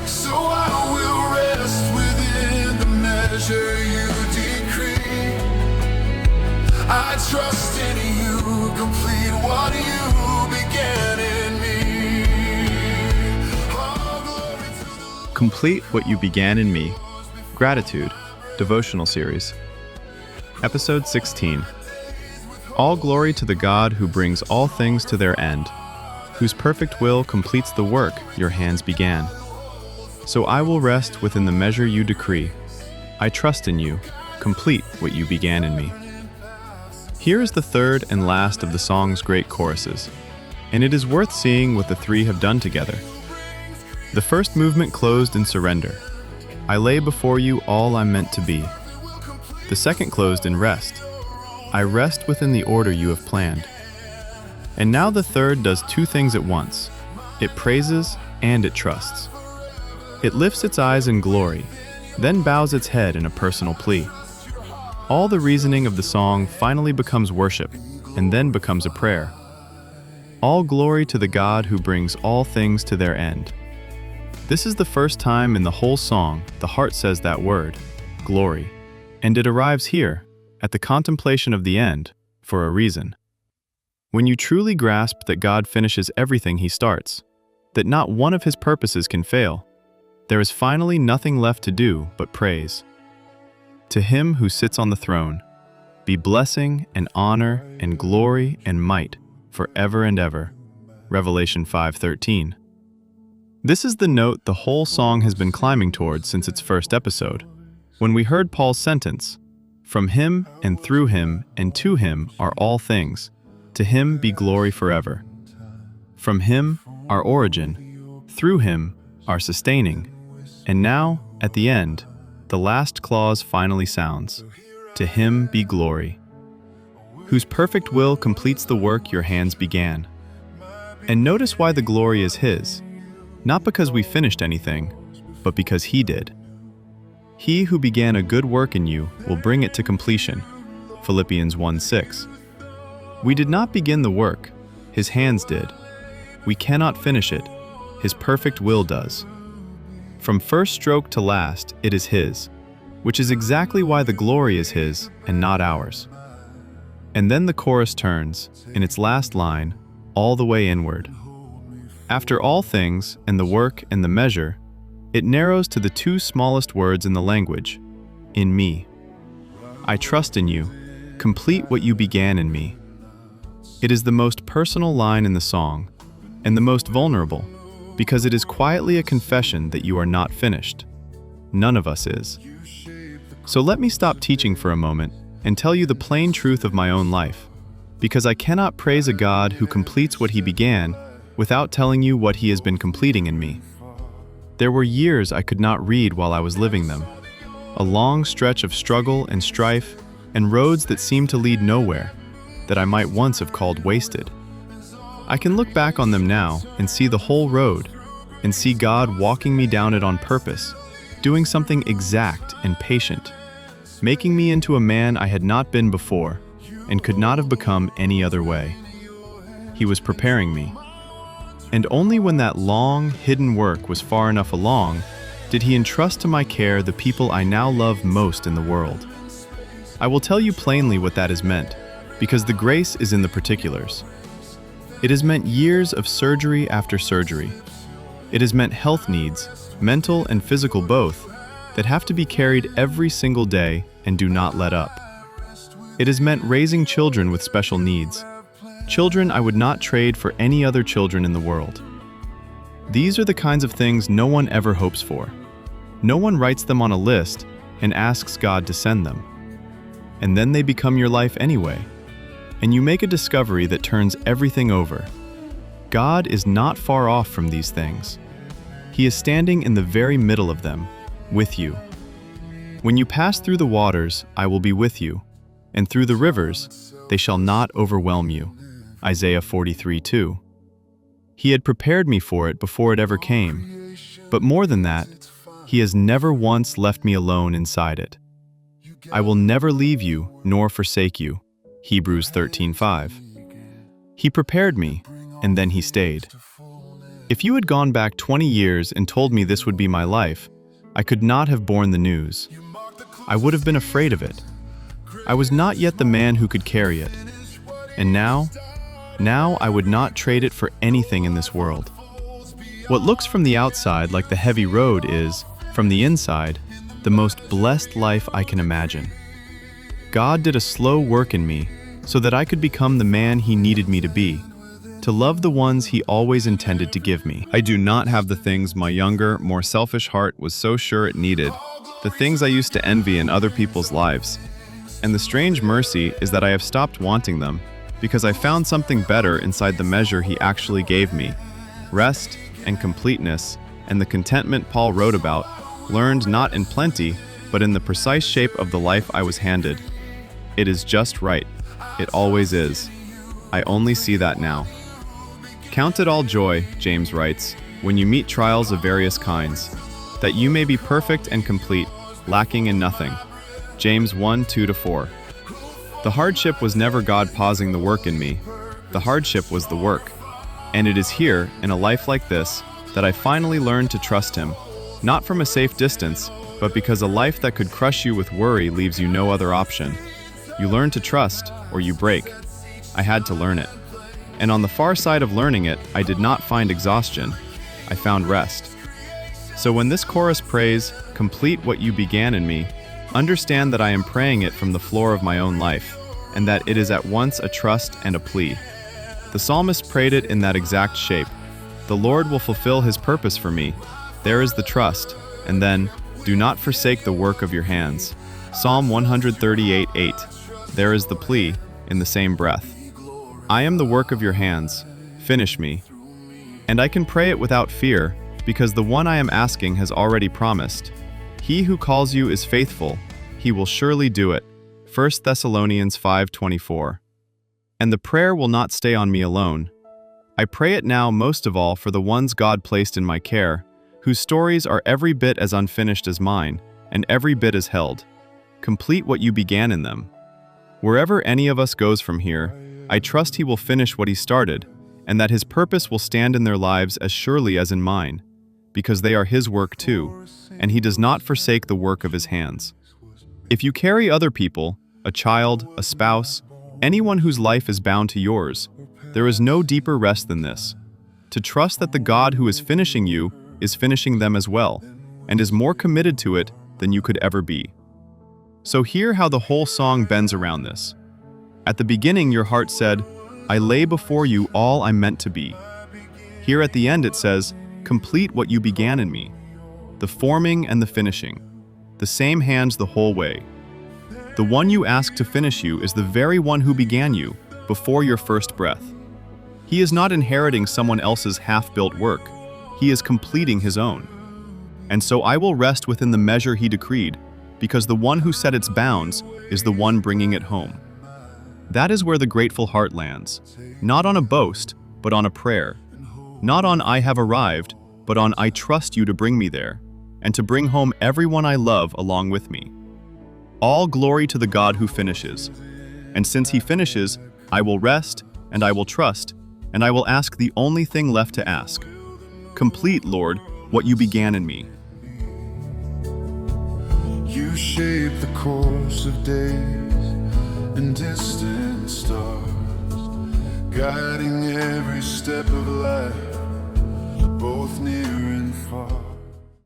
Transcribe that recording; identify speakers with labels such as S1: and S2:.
S1: So I will rest within the measure you decree. I trust in you, complete what you began in me. All glory to the
S2: Complete what you began in me. Gratitude. Devotional series. Episode 16. All glory to the God who brings all things to their end, whose perfect will completes the work your hands began. So I will rest within the measure you decree. I trust in you, complete what you began in me. Here is the third and last of the song's great choruses, and it is worth seeing what the three have done together. The first movement closed in surrender. I lay before you all I'm meant to be. The second closed in rest. I rest within the order you have planned. And now the third does two things at once. It praises and it trusts. It lifts its eyes in glory, then bows its head in a personal plea. All the reasoning of the song finally becomes worship, and then becomes a prayer. All glory to the God who brings all things to their end. This is the first time in the whole song the heart says that word, glory, and it arrives here, at the contemplation of the end, for a reason. When you truly grasp that God finishes everything He starts, that not one of His purposes can fail, there is finally nothing left to do but praise. To Him who sits on the throne, be blessing and honor and glory and might forever and ever. Revelation 5:13. This is the note the whole song has been climbing towards since its first episode, when we heard Paul's sentence, "From Him and through Him and to Him are all things. To Him be glory forever." From Him, our origin, through Him, our sustaining, and now, at the end, the last clause finally sounds, "To Him be glory," whose perfect will completes the work your hands began. And notice why the glory is His, not because we finished anything, but because He did. He who began a good work in you will bring it to completion. Philippians 1:6. We did not begin the work, His hands did. We cannot finish it, His perfect will does. From first stroke to last, it is His, which is exactly why the glory is His and not ours. And then the chorus turns, in its last line, all the way inward. After all things, and the work and the measure, it narrows to the two smallest words in the language, in me. I trust in you, complete what you began in me. It is the most personal line in the song, and the most vulnerable, because it is quietly a confession that you are not finished. None of us is. So let me stop teaching for a moment and tell you the plain truth of my own life, because I cannot praise a God who completes what He began without telling you what He has been completing in me. There were years I could not read while I was living them, a long stretch of struggle and strife and roads that seemed to lead nowhere, that I might once have called wasted. I can look back on them now and see the whole road, and see God walking me down it on purpose, doing something exact and patient, making me into a man I had not been before, and could not have become any other way. He was preparing me. And only when that long, hidden work was far enough along, did He entrust to my care the people I now love most in the world. I will tell you plainly what that has meant, because the grace is in the particulars. It has meant years of surgery after surgery. It has meant health needs, mental and physical both, that have to be carried every single day and do not let up. It has meant raising children with special needs, children I would not trade for any other children in the world. These are the kinds of things no one ever hopes for. No one writes them on a list and asks God to send them. And then they become your life anyway. And you make a discovery that turns everything over. God is not far off from these things. He is standing in the very middle of them, with you. When you pass through the waters, I will be with you, and through the rivers, they shall not overwhelm you. Isaiah 43:2. He had prepared me for it before it ever came. But more than that, He has never once left me alone inside it. I will never leave you nor forsake you. Hebrews 13:5. He prepared me, and then He stayed. If you had gone back 20 years and told me this would be my life, I could not have borne the news. I would have been afraid of it. I was not yet the man who could carry it. And now I would not trade it for anything in this world. What looks from the outside like the heavy road is, from the inside, the most blessed life I can imagine. God did a slow work in me so that I could become the man He needed me to be, to love the ones He always intended to give me. I do not have the things my younger, more selfish heart was so sure it needed, the things I used to envy in other people's lives. And the strange mercy is that I have stopped wanting them, because I found something better inside the measure He actually gave me. Rest and completeness and the contentment Paul wrote about, learned not in plenty, but in the precise shape of the life I was handed. It is just right. It always is. I only see that now. Count it all joy, James writes, when you meet trials of various kinds, that you may be perfect and complete, lacking in nothing. James 1:2-4. The hardship was never God pausing the work in me. The hardship was the work. And it is here, in a life like this, that I finally learned to trust Him, not from a safe distance, but because a life that could crush you with worry leaves you no other option. You learn to trust, or you break. I had to learn it. And on the far side of learning it, I did not find exhaustion. I found rest. So when this chorus prays, "Complete what you began in me," understand that I am praying it from the floor of my own life, and that it is at once a trust and a plea. The psalmist prayed it in that exact shape. The Lord will fulfill His purpose for me. There is the trust. And then, do not forsake the work of your hands. Psalm 138:8. There is the plea, in the same breath. I am the work of your hands. Finish me. And I can pray it without fear, because the one I am asking has already promised. He who calls you is faithful. He will surely do it. 1 Thessalonians 5:24. And the prayer will not stay on me alone. I pray it now most of all for the ones God placed in my care, whose stories are every bit as unfinished as mine, and every bit as held. Complete what you began in them. Wherever any of us goes from here, I trust He will finish what He started, and that His purpose will stand in their lives as surely as in mine, because they are His work too, and He does not forsake the work of His hands. If you carry other people, a child, a spouse, anyone whose life is bound to yours, there is no deeper rest than this: to trust that the God who is finishing you is finishing them as well, and is more committed to it than you could ever be. So hear how the whole song bends around this. At the beginning your heart said, "I lay before you all I'm meant to be." Here at the end it says, "Complete what you began in me." The forming and the finishing. The same hands the whole way. The one you ask to finish you is the very one who began you, before your first breath. He is not inheriting someone else's half-built work. He is completing His own. And so I will rest within the measure He decreed, because the one who set its bounds is the one bringing it home. That is where the grateful heart lands, not on a boast, but on a prayer. Not on "I have arrived," but on "I trust you to bring me there, and to bring home everyone I love along with me." All glory to the God who finishes. And since He finishes, I will rest, and I will trust, and I will ask the only thing left to ask. Complete, Lord, what you began in me.
S1: You shape the course of days and distant stars, guiding every step of life, both near